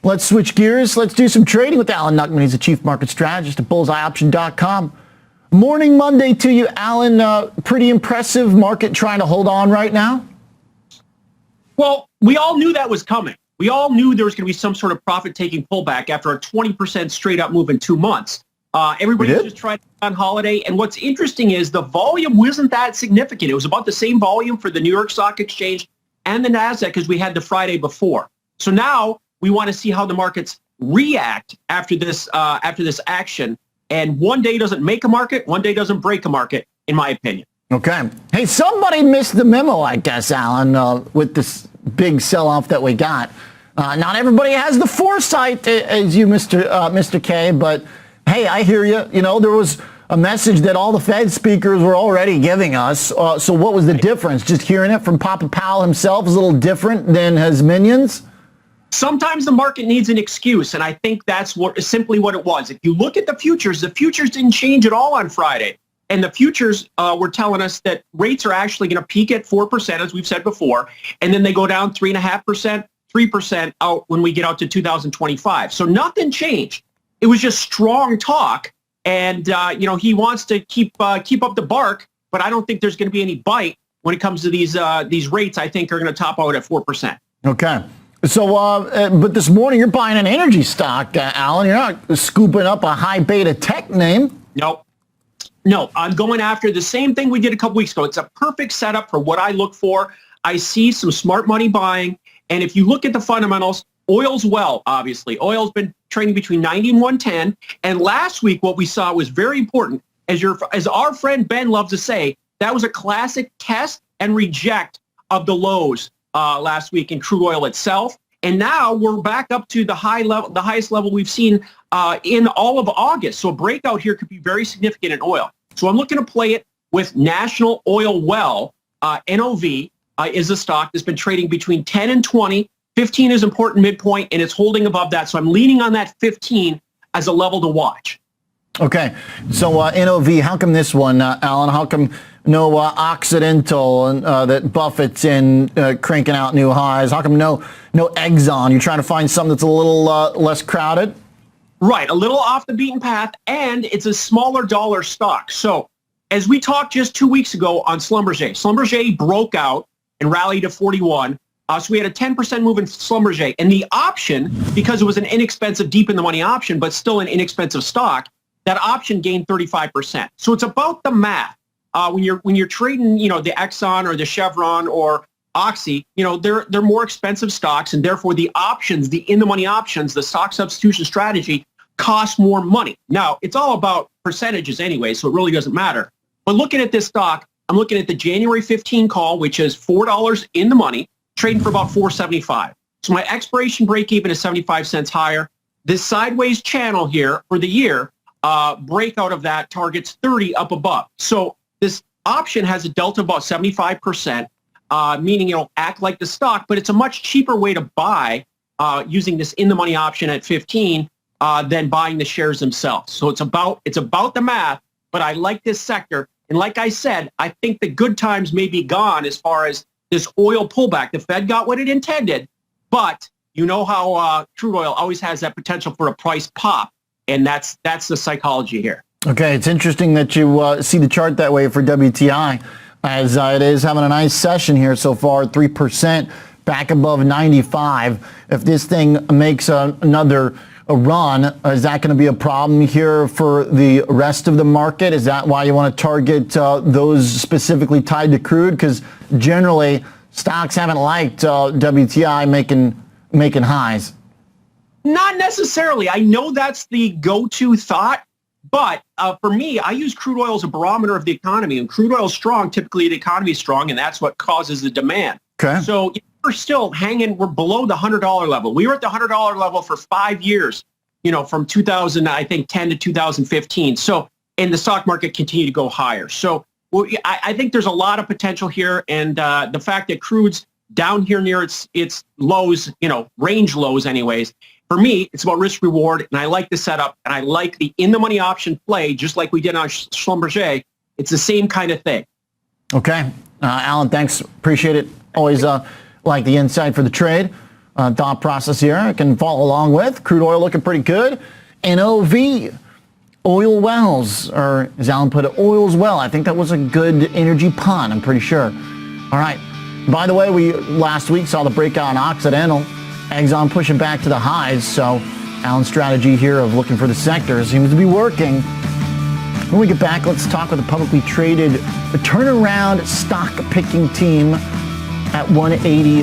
Let's switch gears. Let's do some trading with Alan Nuckman. He's the chief market strategist at bullseyeoption.com. Morning Monday to you, Alan. Pretty impressive market trying to hold on right now. Well, we all knew that was coming. We all knew there was going to be some sort of profit-taking pullback after a 20% straight-up move in 2 months. Everybody was just trying to on holiday. And what's interesting is the volume wasn't that significant. It was about the same volume for the New York Stock Exchange and the NASDAQ as we had the Friday before. So now we want to see how the markets react after this action. And one day doesn't make a market, one day doesn't break a market, in my opinion. Okay. Hey, somebody missed the memo, I guess, Alan, with this big sell-off that we got. Not everybody has the foresight as you, Mr. K, but hey, I hear you. You know, there was a message that all the Fed speakers were already giving us. So what was the difference? Just hearing it from Papa Powell himself is a little different than his minions? Sometimes the market needs an excuse, and I think that's simply what it was. If you look at the futures didn't change at all on Friday. And the futures were telling us that rates are actually going to peak at 4%, as we've said before, and then they go down 3.5%, 3% out when we get out to 2025. So nothing changed. It was just strong talk, and he wants to keep up the bark, but I don't think there's going to be any bite when it comes to these rates. I think are going to top out at 4%. Okay. So, but this morning you're buying an energy stock, Alan. You're not scooping up a high beta tech name. No, I'm going after the same thing we did a couple weeks ago. It's a perfect setup for what I look for. I see some smart money buying, and if you look at the fundamentals, Oilwell, obviously. Oil's been trading between 90 and 110, and last week what we saw was very important. As our friend Ben loves to say, that was a classic test and reject of the lows last week in crude oil itself. And now we're back up to the highest level we've seen in all of August. So a breakout here could be very significant in oil. So I'm looking to play it with National Oilwell. NOV is a stock that's been trading between 10 and 20. 15 is important midpoint, and it's holding above that. So I'm leaning on that 15 as a level to watch. Okay. So NOV, how come this one, Alan? How come no Occidental that Buffett's in cranking out new highs? How come no Exxon? You're trying to find something that's a little less crowded? Right, a little off the beaten path, and it's a smaller dollar stock. So as we talked just 2 weeks ago on Schlumberger broke out and rallied to 41. So we had a 10% move in Schlumberger. And the option, because it was an inexpensive deep in the money option, but still an inexpensive stock, that option gained 35%. So it's about the math. When you're trading, the Exxon or the Chevron or Oxy, they're more expensive stocks, and therefore the options, the in-the-money options, the stock substitution strategy cost more money. Now, it's all about percentages anyway, so it really doesn't matter. But looking at this stock, I'm looking at the January 15 call, which is $4 in the money, trading for about $4.75. So my expiration break even is 75 cents higher. This sideways channel here for the year, breakout of that targets 30 up above. So this option has a delta of about 75%. Meaning it'll act like the stock, but it's a much cheaper way to buy using this in-the-money option at 15 than buying the shares themselves. So it's about the math, but I like this sector. And like I said, I think the good times may be gone as far as this oil pullback. The Fed got what it intended, but you know how crude oil always has that potential for a price pop, and that's the psychology here. Okay, it's interesting that you see the chart that way for WTI. As it is having a nice session here so far, 3% back above 95. If this thing makes another run, is that going to be a problem here for the rest of the market? Is that why you want to target those specifically tied to crude? Because generally, stocks haven't liked WTI making highs. Not necessarily. I know that's the go-to thought. But for me, I use crude oil as a barometer of the economy. And crude oil is strong. Typically, the economy is strong, and that's what causes the demand. Okay. So we're still hanging. We're below the $100 level. We were at the $100 level for 5 years, from 2010 to 2015. So, and the stock market continued to go higher. So I think there's a lot of potential here. And the fact that crude's down here near its lows, range lows anyways, for me, it's about risk reward, and I like the setup, and I like the in-the-money option play, just like we did on Schlumberger. It's the same kind of thing. Okay. Alan, thanks. Appreciate it. Always like the insight for the trade. thought process here. I can follow along with. Crude oil looking pretty good. NOV, oil wells, or as Alan put it, oil's well. I think that was a good energy pun, I'm pretty sure. All right. By the way, we last week saw the breakout on Occidental. Exxon pushing back to the highs, so Alan's strategy here of looking for the sector seems to be working. When we get back, let's talk with a publicly traded turnaround stock picking team at 180.